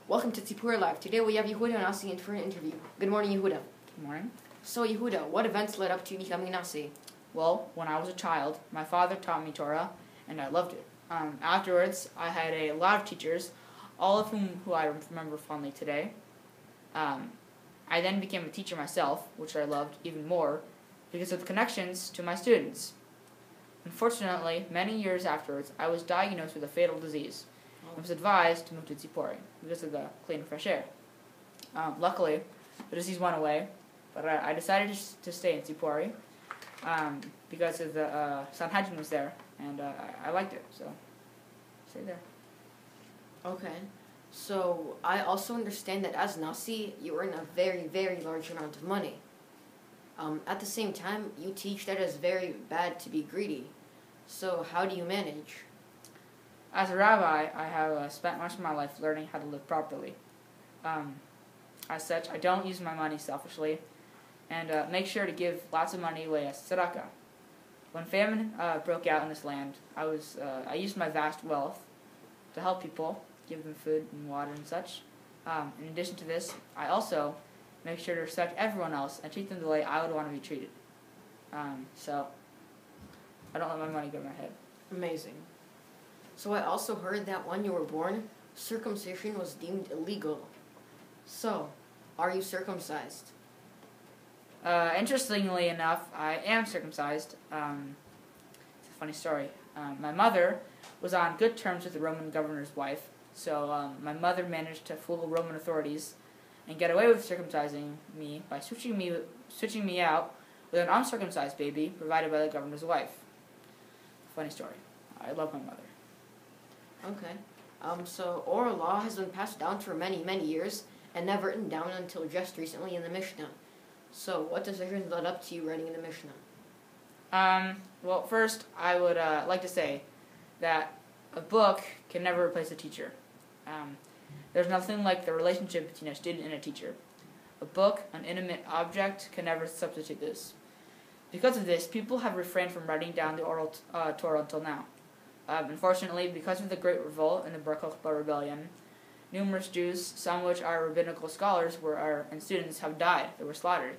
Welcome to Tzipur Live. Today we have Yehudah and HaNasi in for an interview. Good morning, Yehudah. Good morning. So, Yehudah, what events led up to you becoming Nasi? Well, when I was a child, my father taught me Torah, and I loved it. Afterwards, I had a lot of teachers, all of who I remember fondly today. I then became a teacher myself, which I loved even more because of the connections to my students. Unfortunately, many years afterwards, I was diagnosed with a fatal disease and was advised to move to Tzipori because of the clean, fresh air. Luckily, the disease went away, but I decided to stay in Tzipori because of the Sanhedrin was there, and I liked it, so stay there. Okay. So, I also understand that as Nasi, you earn a very, very large amount of money. At the same time, you teach that it's very bad to be greedy. So, how do you manage? As a rabbi, I have spent much of my life learning how to live properly. As such, I don't use my money selfishly, and make sure to give lots of money away as tzedakah. When famine broke out in this land, I used my vast wealth to help people, give them food and water and such. In addition to this, I also make sure to respect everyone else and treat them the way I would want to be treated. So, I don't let my money go to my head. Amazing. So I also heard that when you were born, circumcision was deemed illegal. So, are you circumcised? Interestingly enough, I am circumcised. It's a funny story. My mother was on good terms with the Roman governor's wife, so my mother managed to fool Roman authorities and get away with circumcising me by switching me out with an uncircumcised baby provided by the governor's wife. Funny story. I love my mother. Okay. So oral law has been passed down for many, many years and never written down until just recently in the Mishna. So what decisions led up to you writing in the Mishna? Well, first, I would like to say that a book can never replace a teacher. There's nothing like the relationship between a student and a teacher. A book, an inanimate object, can never substitute this. Because of this, people have refrained from writing down the oral Torah until now. Unfortunately, because of the Great Revolt and the Bar Kokhba Rebellion, numerous Jews, some of which are rabbinical scholars and students, have died. They were slaughtered.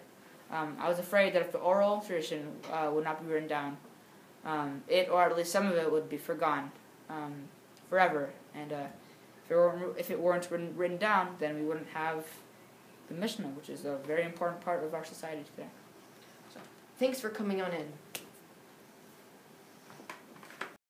I was afraid that if the oral tradition would not be written down, it, or at least some of it, would be forgone forever. And if it weren't written down, then we wouldn't have the Mishna, which is a very important part of our society today. Thanks for coming on in.